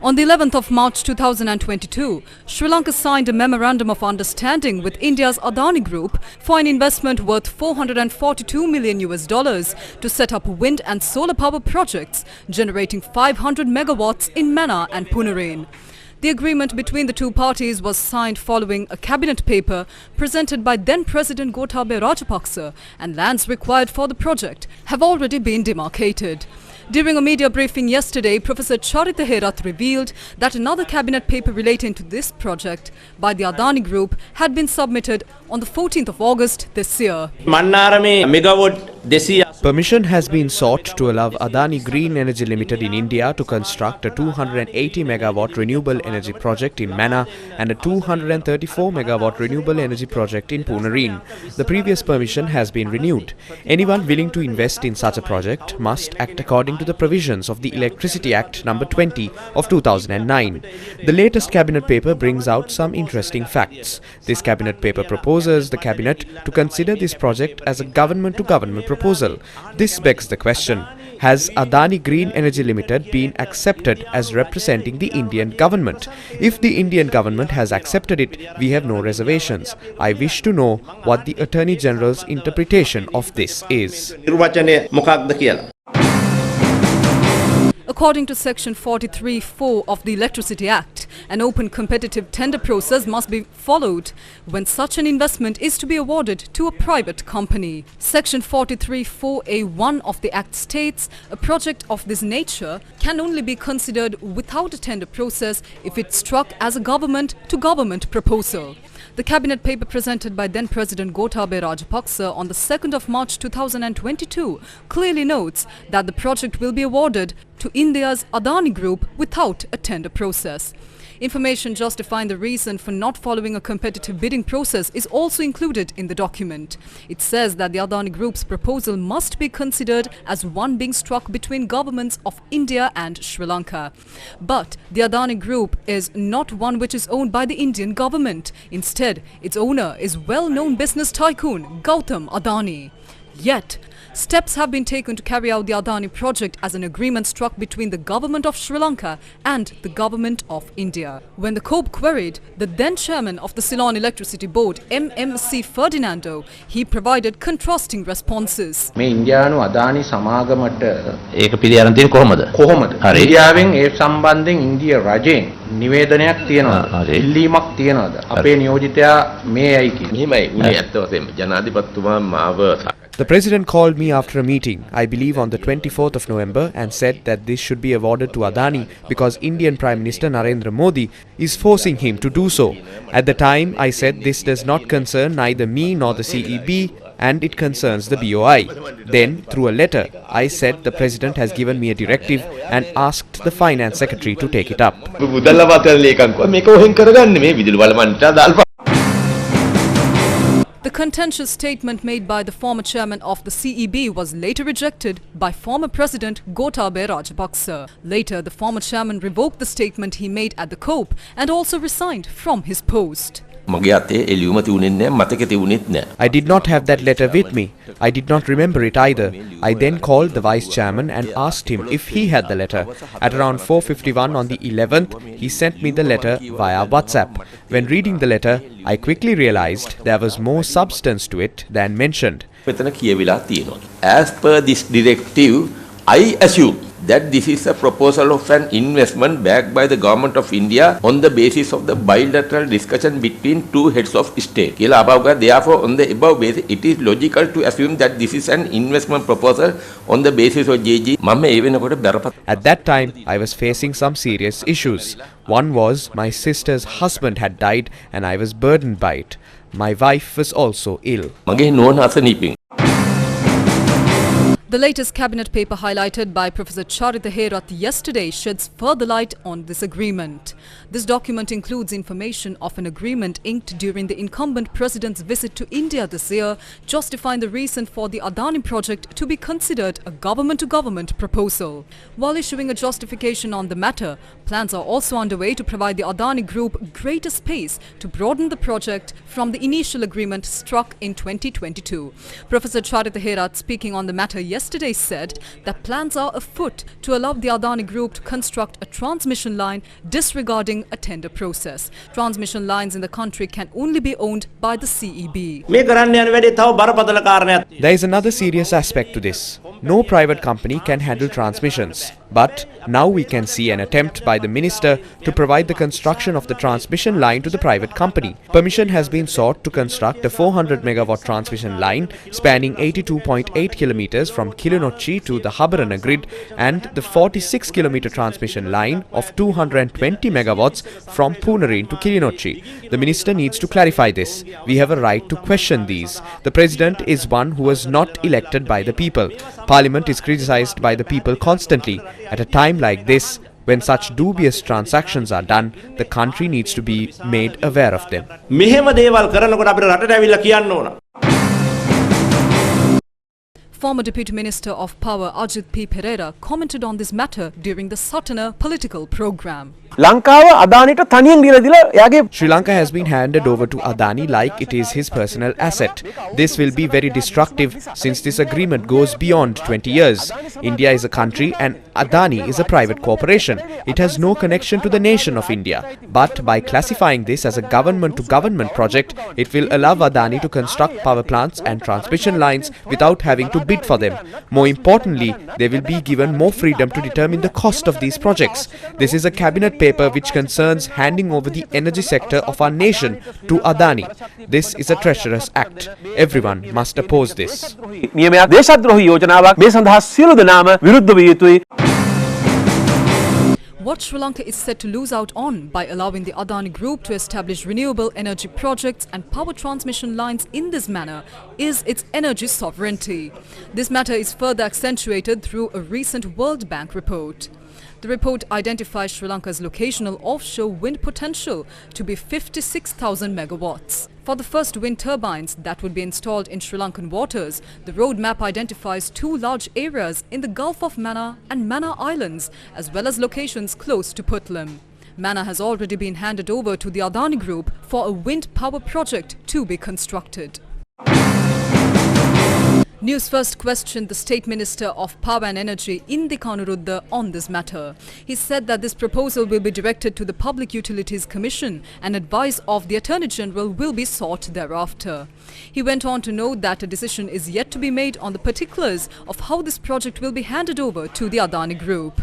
On the 11th of March 2022, Sri Lanka signed a memorandum of understanding with India's Adani Group for an investment worth $442 million to set up wind and solar power projects generating 500 megawatts in Mannar and Punarine. The agreement between the two parties was signed following a cabinet paper presented by then President Gotabaya Rajapaksa, and lands required for the project have already been demarcated. During a media briefing yesterday, Professor Charita Herath revealed that another cabinet paper relating to this project by the Adani Group had been submitted on the 14th of August this year. Permission has been sought to allow Adani Green Energy Limited in India to construct a 280 megawatt renewable energy project in Mannar and a 234 megawatt renewable energy project in Punarine. The previous permission has been renewed. Anyone willing to invest in such a project must act according to the provisions of the Electricity Act No. 20 of 2009. The latest cabinet paper brings out some interesting facts. This cabinet paper proposes the cabinet to consider this project as a government-to-government proposal. This begs the question: has Adani Green Energy Limited been accepted as representing the Indian government? If the Indian government has accepted it, we have no reservations. I wish to know what the Attorney General's interpretation of this is. According to Section 43(4) of the Electricity Act, an open competitive tender process must be followed when such an investment is to be awarded to a private company. Section 43(4)(a)(1) of the Act states a project of this nature can only be considered without a tender process if it's struck as a government-to-government proposal. The cabinet paper presented by then President Gotabaya Rajapaksa on the 2nd of March 2022 clearly notes that the project will be awarded to India's Adani Group without a tender process. Information justifying the reason for not following a competitive bidding process is also included in the document. It says that the Adani Group's proposal must be considered as one being struck between governments of India and Sri Lanka. But the Adani Group is not one which is owned by the Indian government. Instead, its owner is well-known business tycoon Gautam Adani. Yet, steps have been taken to carry out the Adani project as an agreement struck between the government of Sri Lanka and the government of India. When the COPE queried the then chairman of the Ceylon Electricity Board, MMC Ferdinando, he provided contrasting responses. ඉන්දියානු අදානි සමාගමට ඒක පිළිඅරන් තියෙන්නේ කොහොමද? හරි. ඉන්දියාවෙන් ඒ සම්බන්ධයෙන් India රජයෙන් නිවේදනයක් තියෙනවද? ඉල්ලීමක් තියෙනවද? අපේ නියෝජිතයා මේ ඇයි කියන්නේ? මෙහෙමයි උනේ ඇත්ත වශයෙන්ම ජනාධිපතිතුමා මාව. The President called me after a meeting, I believe on the 24th of November, and said that this should be awarded to Adani because Indian Prime Minister Narendra Modi is forcing him to do so. At the time, I said this does not concern neither me nor the CEB, and it concerns the BOI. Then, through a letter, I said the President has given me a directive and asked the Finance Secretary to take it up. The contentious statement made by the former chairman of the CEB was later rejected by former President Gotabaya Rajapaksa. Later, the former chairman revoked the statement he made at the COPE and also resigned from his post. I did not have that letter with me. I did not remember it either. I then called the vice chairman and asked him if he had the letter. At around 4:51 on the 11th, he sent me the letter via WhatsApp. When reading the letter, I quickly realized there was more substance to it than mentioned. As per this directive, I assume that this is a proposal of an investment backed by the government of India on the basis of the bilateral discussion between two heads of state. Therefore, on the above basis, it is logical to assume that this is an investment proposal on the basis of JG. At that time, I was facing some serious issues. One was my sister's husband had died and I was burdened by it. My wife was also ill. The latest cabinet paper highlighted by Professor Charita Herath yesterday sheds further light on this agreement. This document includes information of an agreement inked during the incumbent president's visit to India this year, justifying the reason for the Adani project to be considered a government-to-government proposal. While issuing a justification on the matter, plans are also underway to provide the Adani Group greater space to broaden the project from the initial agreement struck in 2022. Professor Charita Herath, speaking on the matter yesterday, yesterday said that plans are afoot to allow the Adani Group to construct a transmission line disregarding a tender process. Transmission lines in the country can only be owned by the CEB. There is another serious aspect to this. No private company can handle transmissions. But now we can see an attempt by the minister to provide the construction of the transmission line to the private company. Permission has been sought to construct a 400 megawatt transmission line spanning 82.8 kilometers from Kilinochchi to the Habarana grid and the 46 kilometer transmission line of 220 megawatts from Punari to Kilinochchi. The minister needs to clarify this. We have a right to question these. The president is one who was not elected by the people. Parliament is criticized by the people constantly. At a time like this, when such dubious transactions are done, the country needs to be made aware of them. Former Deputy Minister of Power Arjun P Pereira commented on this matter during the Satana political program. Sri Lanka has been handed over to Adani like it is his personal asset. This will be very destructive since this agreement goes beyond 20 years. India is a country and Adani is a private corporation. It has no connection to the nation of India. But by classifying this as a government-to-government project, it will allow Adani to construct power plants and transmission lines without having to bid for them. More importantly, they will be given more freedom to determine the cost of these projects. This is a cabinet paper which concerns handing over the energy sector of our nation to Adani. This is a treacherous act. Everyone must oppose this. What Sri Lanka is set to lose out on by allowing the Adani Group to establish renewable energy projects and power transmission lines in this manner is its energy sovereignty. This matter is further accentuated through a recent World Bank report. The report identifies Sri Lanka's locational offshore wind potential to be 56,000 megawatts. For the first wind turbines that would be installed in Sri Lankan waters, the roadmap identifies two large areas in the Gulf of Mannar and Mannar Islands, as well as locations close to Puttlam. Mannar has already been handed over to the Adani Group for a wind power project to be constructed. News First questioned the State Minister of Power and Energy Indi Kanurudda on this matter. He said that this proposal will be directed to the Public Utilities Commission and advice of the Attorney General will be sought thereafter. He went on to note that a decision is yet to be made on the particulars of how this project will be handed over to the Adani Group.